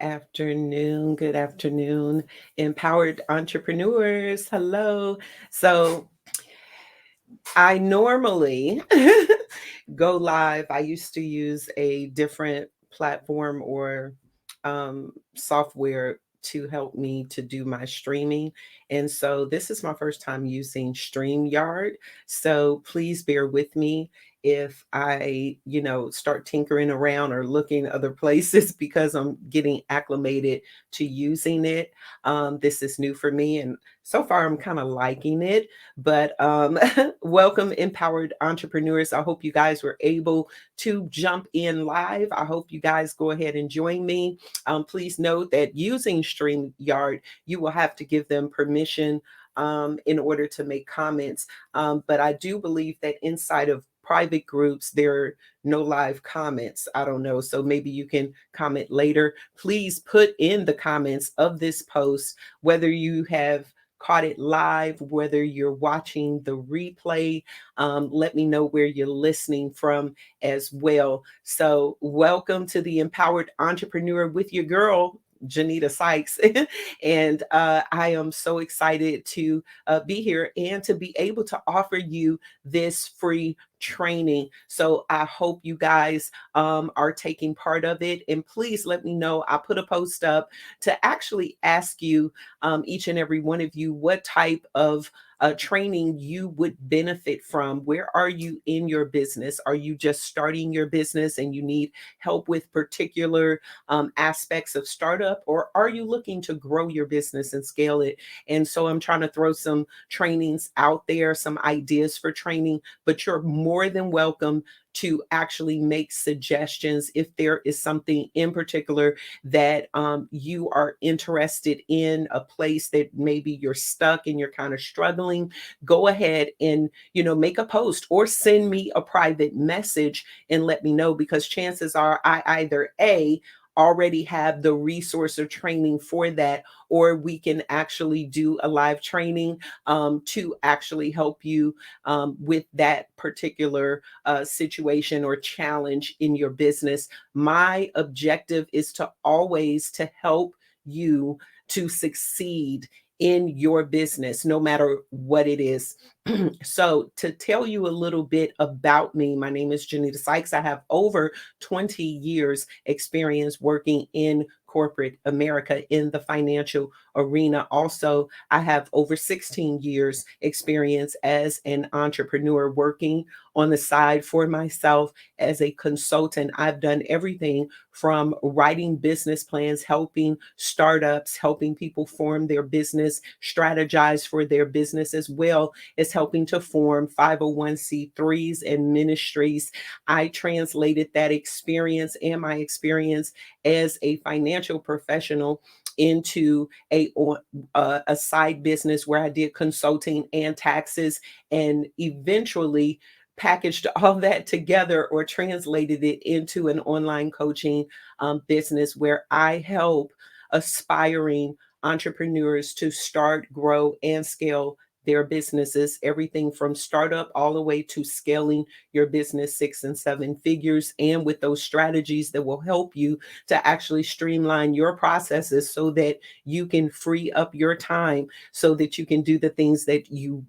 afternoon. Good afternoon, empowered entrepreneurs. Hello. So, I normally go live. I used to use a different platform or software to help me to do my streaming. And so this is my first time using StreamYard. So please bear with me if I, start tinkering around or looking other places because I'm getting acclimated to using it. This is new for me. And so far, I'm kind of liking it. But welcome, empowered entrepreneurs. I hope you guys were able to jump in live. I hope you guys go ahead and join me. Please note that using StreamYard, you will have to give them permission in order to make comments. But I do believe that inside of private groups, there are no live comments. I don't know. So maybe you can comment later. Please put in the comments of this post whether you have caught it live, whether you're watching the replay. Let me know where you're listening from as well. So, welcome to the Empowered Entrepreneur with your girl, Janita Sykes. And I am so excited to be here and to be able to offer you this free training. So I hope you guys are taking part of it. And please let me know. I put a post up to actually ask you, each and every one of you, what type of training you would benefit from. Where are you in your business? Are you just starting your business and you need help with particular aspects of startup, or are you looking to grow your business and scale it? And so I'm trying to throw some trainings out there, some ideas for training, but you're more than welcome to actually make suggestions if there is something in particular that you are interested in, a place that maybe you're stuck and you're kind of struggling. Go ahead and make a post or send me a private message and let me know, because chances are I either already have the resource or training for that, or we can actually do a live training to actually help you with that particular situation or challenge in your business. My objective is to always to help you to succeed in your business, no matter what it is. So, to tell you a little bit about me, my name is Janita Sykes. I have over 20 years experience working in corporate America in the financial arena. Also, I have over 16 years experience as an entrepreneur working on the side for myself as a consultant. I've done everything from writing business plans, helping startups, helping people form their business, strategize for their business, as well as helping to form 501c3s and ministries. I translated that experience and my experience as a financial professional into a side business where I did consulting and taxes, and eventually packaged all that together or translated it into an online coaching business where I help aspiring entrepreneurs to start, grow, and scale their businesses, everything from startup all the way to scaling your business 6 and 7 figures, and with those strategies that will help you to actually streamline your processes so that you can free up your time so that you can do the things that you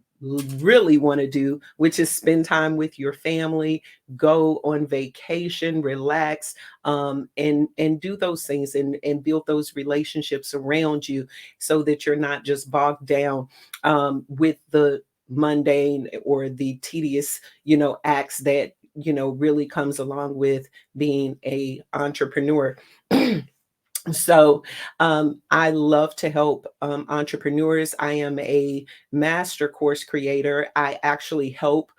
really want to do, which is spend time with your family, go on vacation, relax, and do those things, and build those relationships around you so that you're not just bogged down with the mundane or the tedious, acts that really comes along with being a entrepreneur. So, I love to help entrepreneurs. I am a master course creator. I actually help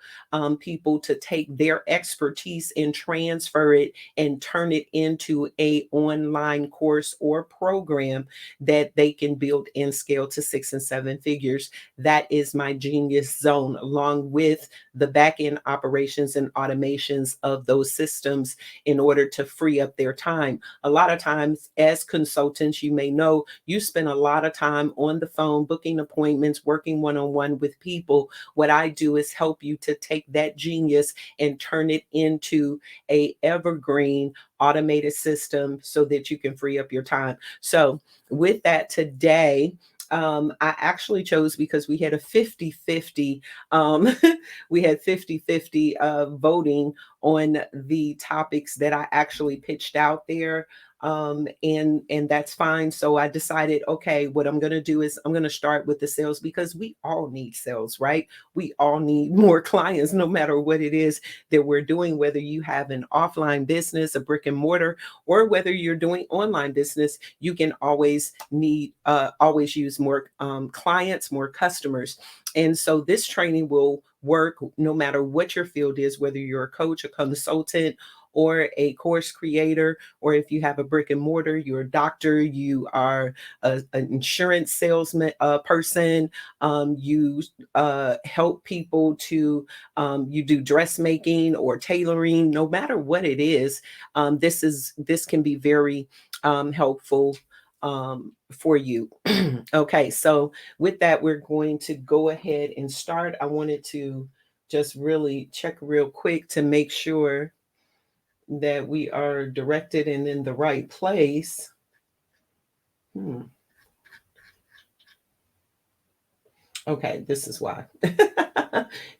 people to take their expertise and transfer it and turn it into a online course or program that they can build and scale to 6 and 7 figures. That is my genius zone, along with the back end operations and automations of those systems in order to free up their time. A lot of times, as consultants, you may know you spend a lot of time on the phone, booking appointments, working one on one with people. What I do is help you to take take that genius and turn it into a evergreen automated system so that you can free up your time. So with that today, I actually chose because we had a 50-50, we had 50-50 voting on the topics that I actually pitched out there. And that's fine. So I decided, okay, what I'm going to do is I'm going to start with the sales, because we all need sales, right? We all need more clients, no matter what it is that we're doing, whether you have an offline business, a brick and mortar, or whether you're doing online business. You can always use more clients, more customers. And so this training will work no matter what your field is, whether you're a coach, a consultant, or a course creator, or if you have a brick and mortar, you're a doctor, you are an insurance salesman person, you help people to, you do dressmaking or tailoring, no matter what it is. This can be very helpful for you. Okay, so with that, we're going to go ahead and start. I wanted to just really check real quick to make sure that we are directed and in the right place. Okay, this is why.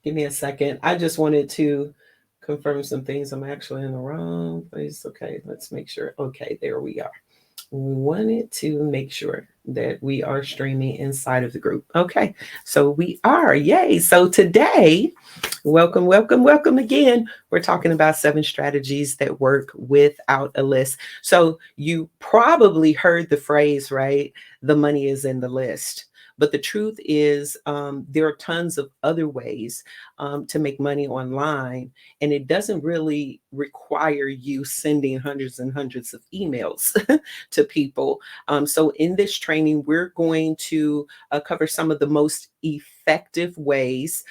Give me a second. I just wanted to confirm some things. I'm actually in the wrong place. Okay, let's make sure. Okay, there we are. Wanted to make sure that we are streaming inside of the group. Okay, so we are. Yay. So today, welcome again. We're talking about 7 strategies that work without a list. So you probably heard the phrase, right? The money is in the list. But the truth is, there are tons of other ways to make money online, and it doesn't really require you sending hundreds and hundreds of emails to people. So in this training, we're going to cover some of the most effective ways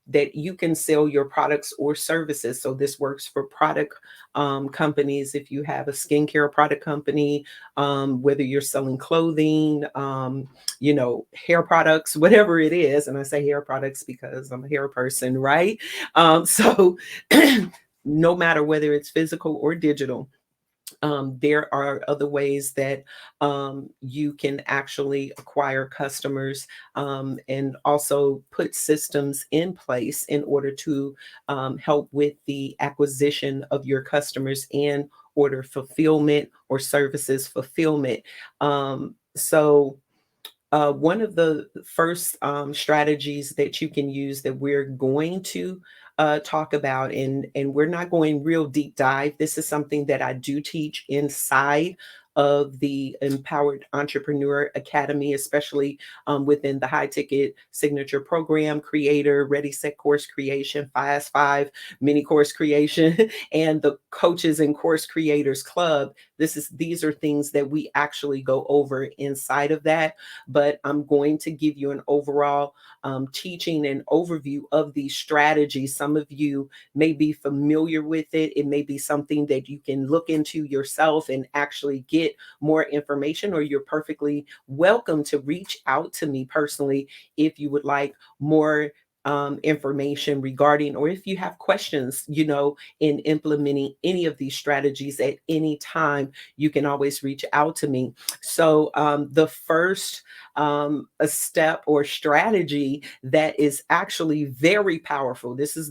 that you can sell your products or services. So this works for product companies. If you have a skincare product company, whether you're selling clothing, hair products, whatever it is. And I say hair products because I'm a hair person, right? So no matter whether it's physical or digital, there are other ways that you can actually acquire customers, and also put systems in place in order to help with the acquisition of your customers and order fulfillment or services fulfillment. One of the first strategies that you can use that we're going to talk about, and we're not going real deep dive. This is something that I do teach inside of the Empowered Entrepreneur Academy, especially within the high ticket signature program, creator, ready, set course creation, Fast 5, mini course creation, and the coaches and course creators club. These are things that we actually go over inside of that, but I'm going to give you an overall teaching and overview of these strategies. Some of you may be familiar with it. It may be something that you can look into yourself and actually get more information, or you're perfectly welcome to reach out to me personally if you would like more information regarding, or if you have questions, in implementing any of these strategies at any time, you can always reach out to me. So the first a step or strategy that is actually very powerful, this is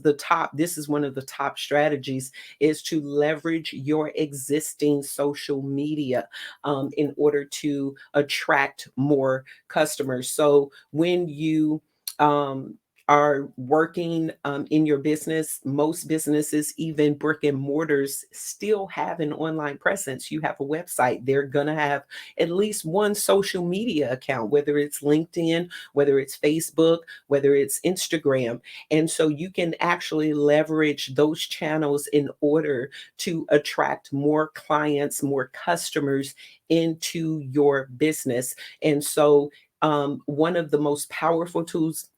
one of the top strategies, is to leverage your existing social media in order to attract more customers. So when you are working in your business, most businesses, even brick and mortars, still have an online presence. You have a website. They're going to have at least one social media account, whether it's LinkedIn, whether it's Facebook, whether it's Instagram. And so you can actually leverage those channels in order to attract more clients, more customers into your business. And so one of the most powerful tools,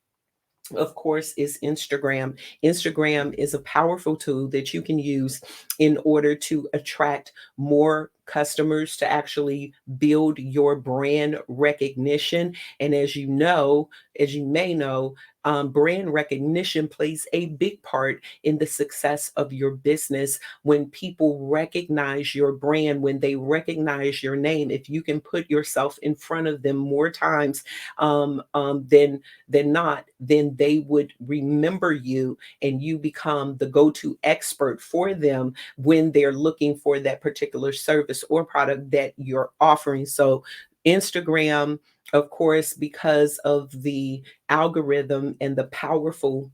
of course, is Instagram. Instagram is a powerful tool that you can use in order to attract more customers to actually build your brand recognition. And as you may know, brand recognition plays a big part in the success of your business. When people recognize your brand, when they recognize your name, if you can put yourself in front of them more times than not, then they would remember you and you become the go-to expert for them when they're looking for that particular service or product that you're offering. So, Instagram, of course, because of the algorithm and the powerfulness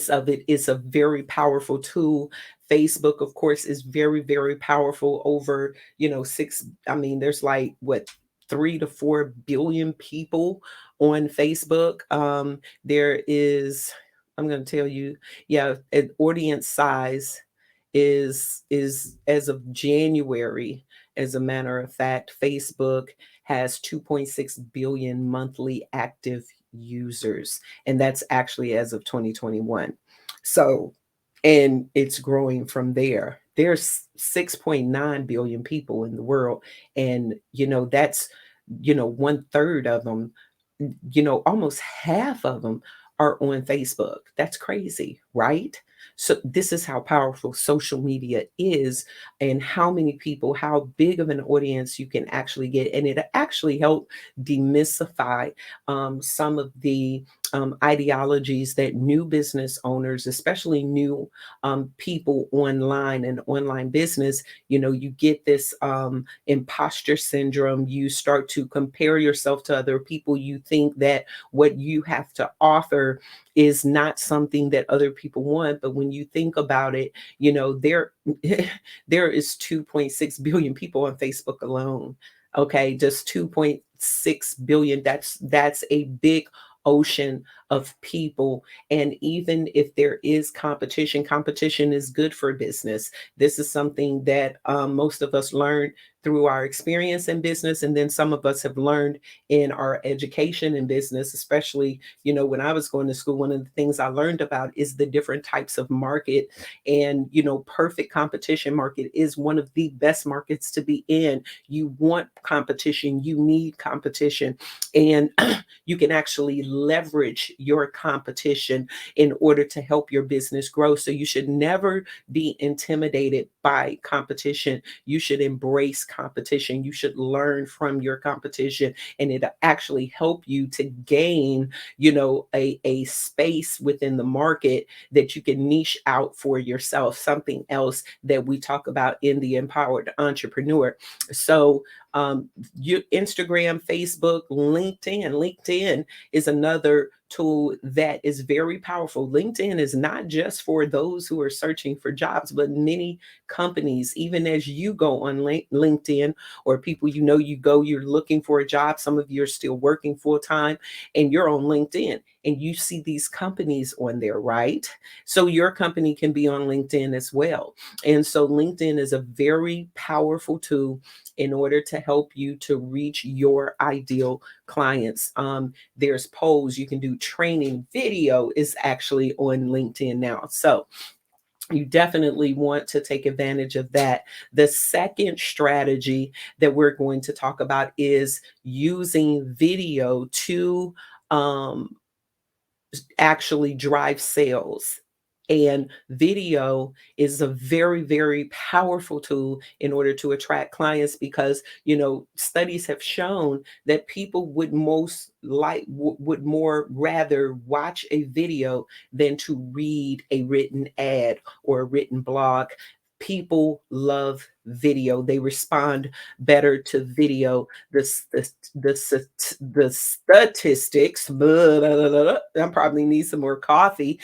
of it, is a very powerful tool. Facebook, of course, is very, very powerful. Over, I mean, there's like what, 3 to 4 billion people on Facebook. There is, I'm going to tell you, yeah, an audience size is as of January. As a matter of fact, Facebook has 2.6 billion monthly active users, and that's actually as of 2021. So, and it's growing from there. There's 6.9 billion people in the world, and that's, one third of them, almost half of them are on Facebook. That's crazy, right? So this is how powerful social media is, and how many people, how big of an audience you can actually get. And it actually help demystify some of the ideologies that new business owners, especially new people online and online business, you get this imposter syndrome. You start to compare yourself to other people. You think that what you have to offer is not something that other people want. But when you think about it, there there is 2.6 billion people on Facebook alone. Okay, just 2.6 billion. That's a big ocean of people. And even if there is competition, competition is good for business. This is something that most of us learned through our experience in business, and then some of us have learned in our education in business. Especially, when I was going to school, one of the things I learned about is the different types of market. And perfect competition market is one of the best markets to be in. You want competition, you need competition, and you can actually leverage your competition in order to help your business grow. So you should never be intimidated by competition. You should embrace competition. You should learn from your competition, and it'll actually help you to gain, a space within the market that you can niche out for yourself, something else that we talk about in the Empowered Entrepreneur. So, your Instagram, Facebook, LinkedIn is another tool that is very powerful. LinkedIn is not just for those who are searching for jobs, but many companies, even as you go on LinkedIn, or people you're looking for a job. Some of you are still working full time and you're on LinkedIn and you see these companies on there, right? So your company can be on LinkedIn as well. And so LinkedIn is a very powerful tool in order to help you to reach your ideal clients. There's polls, you can do training. Video is actually on LinkedIn now. So you definitely want to take advantage of that. The second strategy that we're going to talk about is using video to actually drive sales. And video is a very, very powerful tool in order to attract clients, because studies have shown that people would would more rather watch a video than to read a written ad or a written blog. People love video. They respond better to video. The statistics, blah, blah, blah, blah, I probably need some more coffee,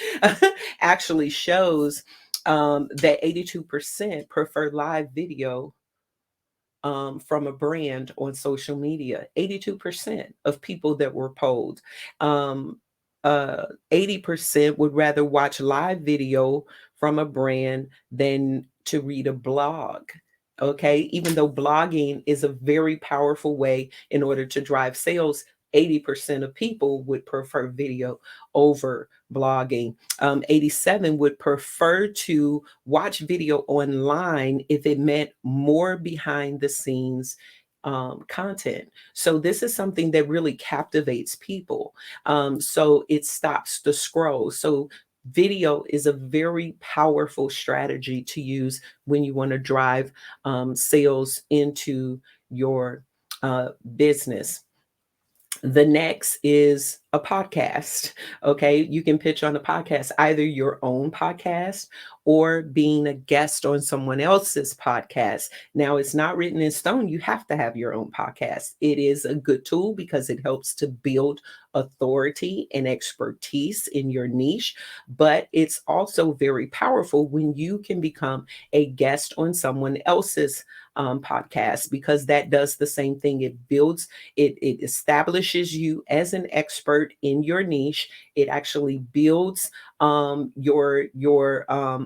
actually shows that 82% prefer live video from a brand on social media. 82% of people that were polled. 80% would rather watch live video from a brand than to read a blog. Okay, even though blogging is a very powerful way in order to drive sales, 80% of people would prefer video over blogging. 87 would prefer to watch video online if it meant more behind the scenes content. So this is something that really captivates people. So it stops the scroll. So video is a very powerful strategy to use when you want to drive sales into your business. The next is a podcast. Okay. You can pitch on a podcast, either your own podcast or being a guest on someone else's podcast. Now, it's not written in stone. You have to have your own podcast. It is a good tool because it helps to build authority and expertise in your niche, but it's also very powerful when you can become a guest on someone else's podcast, because that does the same thing. It builds, it establishes you as an expert in your niche. It actually builds your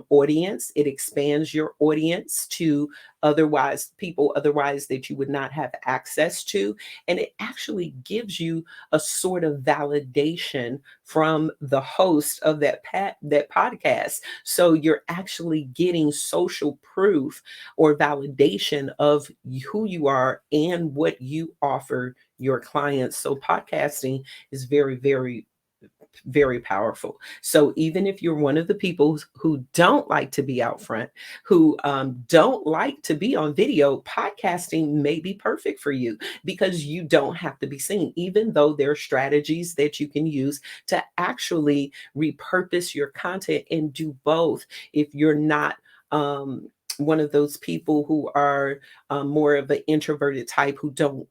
audience. It expands your audience to otherwise people otherwise that you would not have access to, and it actually gives you a sort of validation from the host of that podcast. So you're actually getting social proof or validation of who you are and what you offer your clients. So podcasting is very, very, very powerful. So even if you're one of the people who don't like to be out front, who don't like to be on video, podcasting may be perfect for you because you don't have to be seen, even though there are strategies that you can use to actually repurpose your content and do both. If you're not one of those people who are more of an introverted type who don't,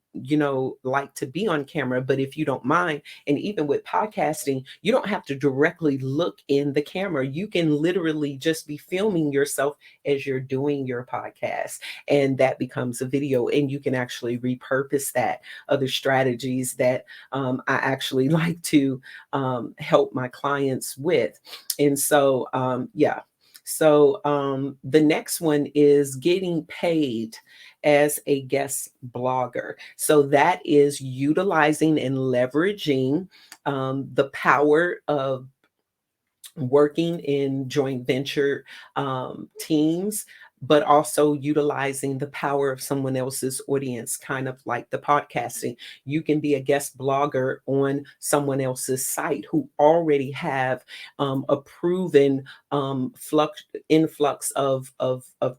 like to be on camera, but if you don't mind, and even with podcasting, you don't have to directly look in the camera. You can literally just be filming yourself as you're doing your podcast, and that becomes a video, and you can actually repurpose that. Other strategies that I actually like to help my clients with. And so, yeah. So the next one is getting paid as a guest blogger. So that is utilizing and leveraging the power of working in joint venture teams, but also utilizing the power of someone else's audience, kind of like the podcasting. You can be a guest blogger on someone else's site who already have a proven influx of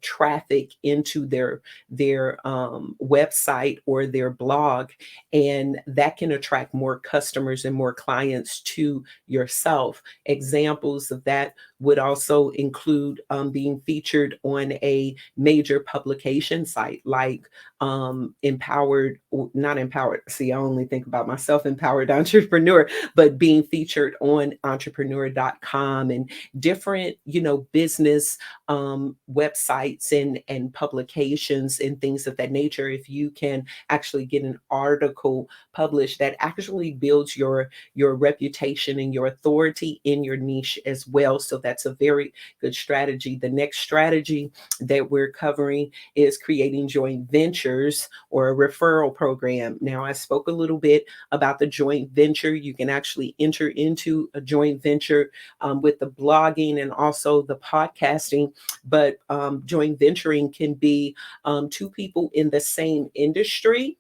traffic into their website or their blog, and that can attract more customers and more clients to yourself. Examples of that would also include being featured on a major publication site like Empowered, or not Empowered. See, I only think about myself, Empowered Entrepreneur, but being featured on entrepreneur.com and different, business websites and publications and things of that nature. If you can actually get an article published, that actually builds your reputation and your authority in your niche as well. So that's a very good strategy. The next strategy that we're covering is creating joint ventures or a referral program. Now, I spoke a little bit about the joint venture. You can actually enter into a joint venture with the blogging and also the podcasting, but joint venturing can be two people in the same industry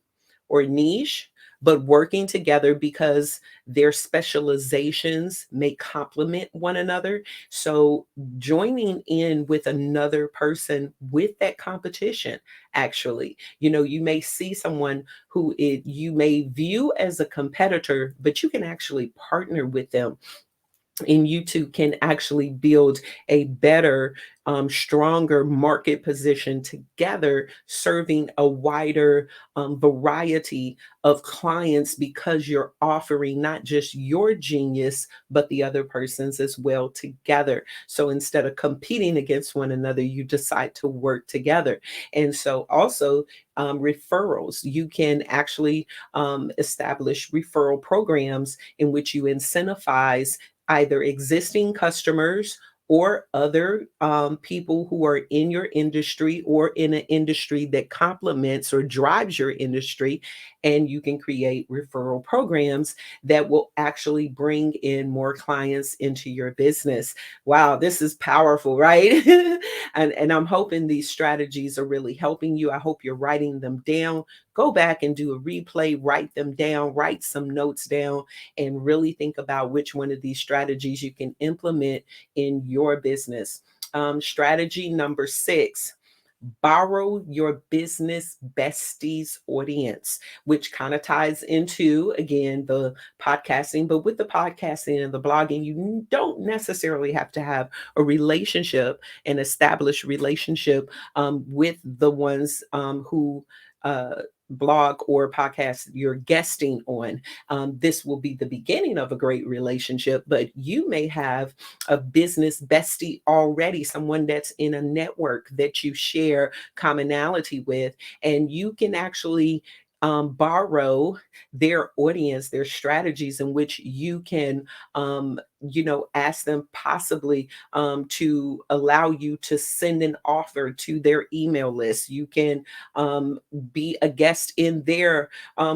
or niche, but working together because their specializations may complement one another. So joining in with another person with that competition, actually, you may see someone who you may view as a competitor, but you can actually partner with them, and you two can actually build a better, stronger market position together, serving a wider variety of clients because you're offering not just your genius, but the other person's as well together. So instead of competing against one another, you decide to work together. And so also, referrals, you can actually establish referral programs in which you incentivize either existing customers or other people who are in your industry or in an industry that complements or drives your industry. And you can create referral programs that will actually bring in more clients into your business. Wow, this is powerful, right? And I'm hoping these strategies are really helping you. I hope you're writing them down. Go back and do a replay, write them down, write some notes down, and really think about which one of these strategies you can implement in your business. Strategy number 6: borrow your business besties audience, which kind of ties into, again, the podcasting. But with the podcasting and the blogging, you don't necessarily have to have a relationship, an established relationship with the ones who blog or podcast you're guesting on. This will be the beginning of a great relationship, but you may have a business bestie already, someone that's in a network that you share commonality with, and you can actually borrow their audience, their strategies, in which you can, ask them possibly to allow you to send an offer to their email list. You can be a guest in their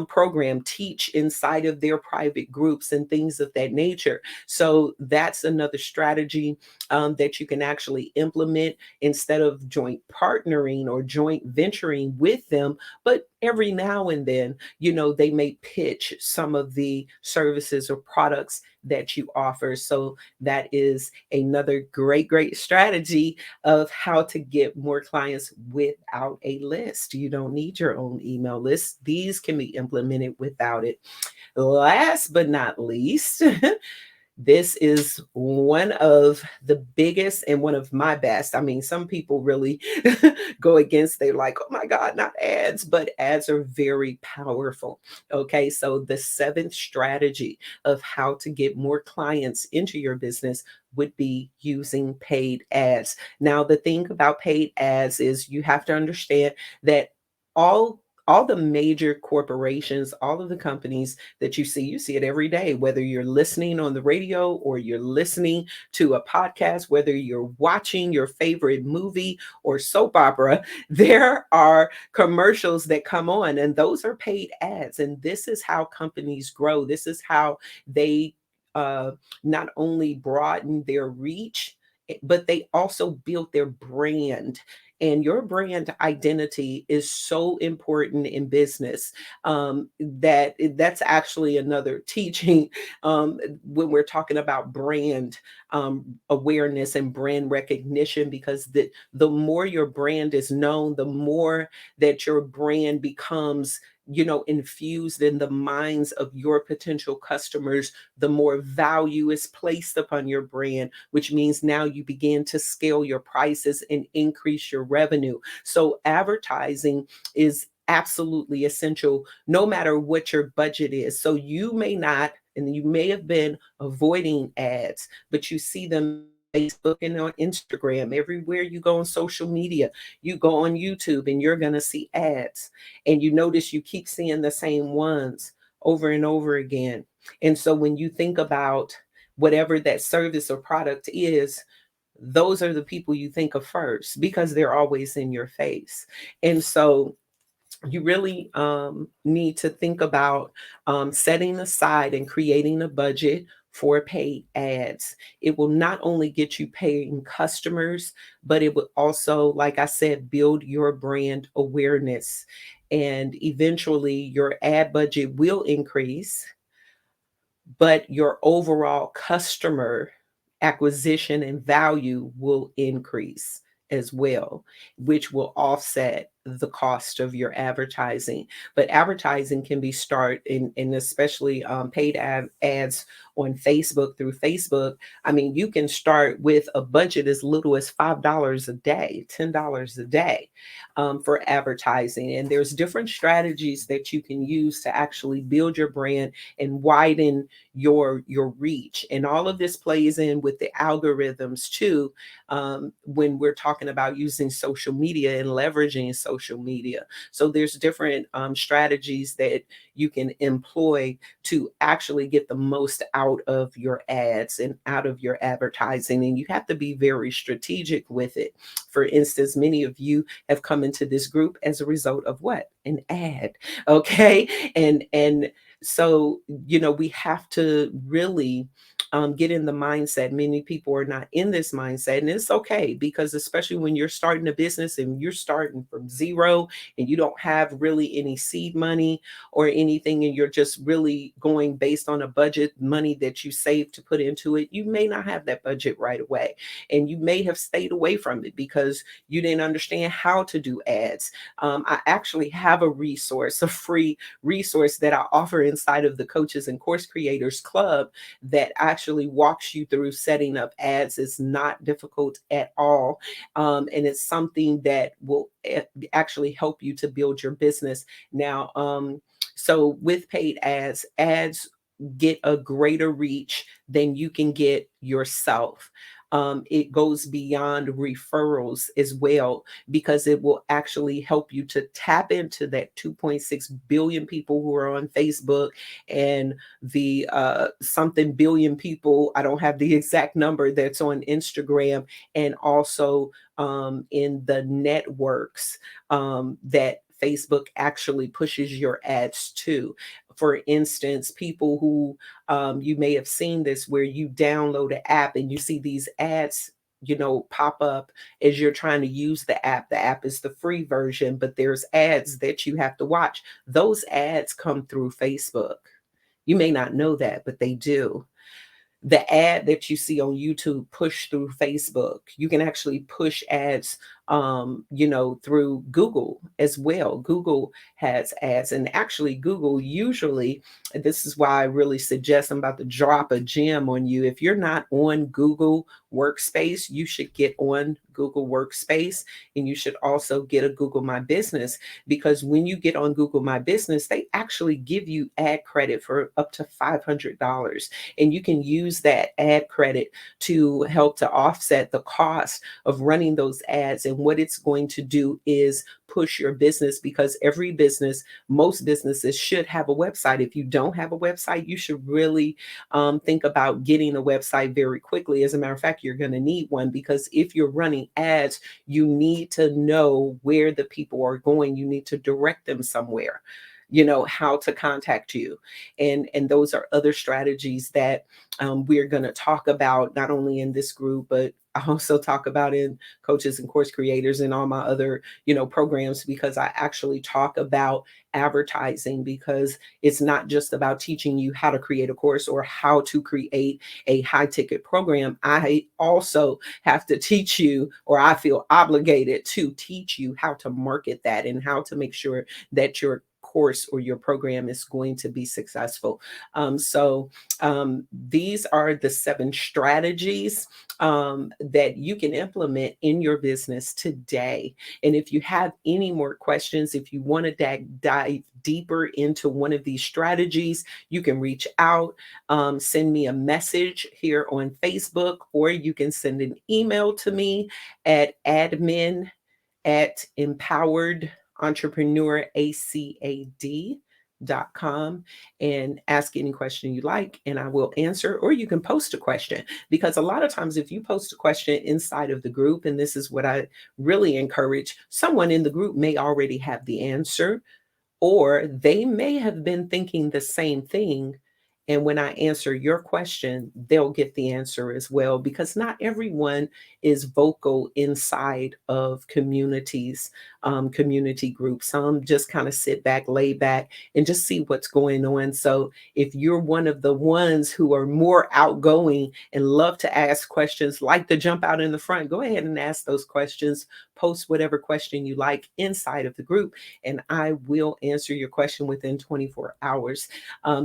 program, teach inside of their private groups and things of that nature. So that's another strategy that you can actually implement instead of joint partnering or joint venturing with them. But every now and then, they may pitch some of the services or products that you offer. So that is another great, great strategy of how to get more clients without a list. You don't need your own email list. These can be implemented without it. Last but not least, this is one of the biggest and one of my best. I mean, some people really go against, they're like, oh my God, not ads, but ads are very powerful. Okay, so the 7th strategy of how to get more clients into your business would be using paid ads. Now, the thing about paid ads is you have to understand that all the major corporations, all of the companies that you see it every day, whether you're listening on the radio or you're listening to a podcast, whether you're watching your favorite movie or soap opera, there are commercials that come on, and those are paid ads. And this is how companies grow. This is how they uh, not only broaden their reach, but they also build their brand. And your brand identity is so important in business, that's actually another teaching when we're talking about brand awareness and brand recognition, because the more your brand is known, the more that your brand becomes, infused in the minds of your potential customers, the more value is placed upon your brand, which means now you begin to scale your prices and increase your revenue. So advertising is absolutely essential no matter what your budget is. So you may not, and you may have been avoiding ads, but you see them Facebook and on Instagram, everywhere you go on social media, you go on YouTube and you're going to see ads. And you notice you keep seeing the same ones over and over again. And so when you think about whatever that service or product is, those are the people you think of first because they're always in your face. And so you really need to think about setting aside and creating a budget for paid ads. It will not only get you paying customers, but it will also, like I said, build your brand awareness. And eventually your ad budget will increase, but your overall customer acquisition and value will increase as well, which will offset the cost of your advertising. But advertising can be started in especially paid ads on Facebook through Facebook. I mean, you can start with a budget as little as $5 a day, $10 a day for advertising. And there's different strategies that you can use to actually build your brand and widen your reach. And all of this plays in with the algorithms too, when we're talking about using social media and leveraging social social media. So there's different strategies that you can employ to actually get the most out of your ads and out of your advertising. And you have to be very strategic with it. For instance, many of you have come into this group as a result of what? An ad. Okay. And so, we have to really get in the mindset. Many people are not in this mindset, and it's okay, because especially when you're starting a business and you're starting from zero and you don't have really any seed money or anything, and you're just really going based on a budget, money that you save to put into it, you may not have that budget right away. And you may have stayed away from it because you didn't understand how to do ads. I actually have a resource, a free resource that I offer inside of the Coaches and Course Creators Club that actually walks you through setting up ads. It's not difficult at all. And it's something that will actually help you to build your business. Now, so with paid ads get a greater reach than you can get yourself. It goes beyond referrals as well, because it will actually help you to tap into that 2.6 billion people who are on Facebook, and the something billion people, I don't have the exact number, that's on Instagram, and also in the networks that Facebook actually pushes your ads to. For instance, people who you may have seen this, where you download an app and you see these ads pop up as you're trying to use the app. The app is the free version, but there's ads that you have to watch. Those ads come through Facebook. You may not know that, but they do. The ad that you see on YouTube push through Facebook. You can actually push ads through Google as well. Google has ads, and actually Google usually, this is why I really suggest, I'm about to drop a gem on you. If you're not on Google Workspace, you should get on Google Workspace, and you should also get a Google My Business, because when you get on Google My Business, they actually give you ad credit for up to $500, and you can use that ad credit to help to offset the cost of running those ads. And what it's going to do is push your business, because every business, most businesses should have a website. If you don't have a website, you should really think about getting a website very quickly. As a matter of fact, you're going to need one, because if you're running ads, you need to know where the people are going. You need to direct them somewhere, how to contact you. And those are other strategies that we're going to talk about, not only in this group, but I also talk about in Coaches and Course Creators and all my other, programs, because I actually talk about advertising, because it's not just about teaching you how to create a course or how to create a high ticket program. I also have to teach you, or I feel obligated to teach you, how to market that and how to make sure that your course or your program is going to be successful. So these are the 7 strategies that you can implement in your business today. And if you have any more questions, if you want to dive deeper into one of these strategies, you can reach out, send me a message here on Facebook, or you can send an email to me at admin@empoweredentrepreneur.com and ask any question you like, and I will answer. Or you can post a question, because a lot of times if you post a question inside of the group, and this is what I really encourage, someone in the group may already have the answer, or they may have been thinking the same thing. And when I answer your question, they'll get the answer as well, because not everyone is vocal inside of communities, community groups. Some just kind of sit back, lay back, and just see what's going on. So if you're one of the ones who are more outgoing and love to ask questions, like to jump out in the front, go ahead and ask those questions. Post whatever question you like inside of the group, and I will answer your question within 24 hours.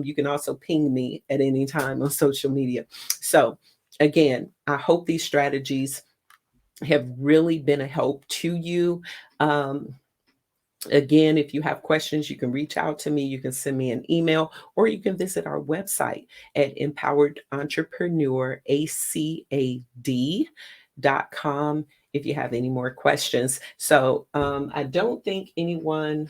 You can also ping me at any time on social media. So again, I hope these strategies have really been a help to you. Again, if you have questions, you can reach out to me. You can send me an email, or you can visit our website at empoweredentrepreneur.com. if you have any more questions. So I don't think anyone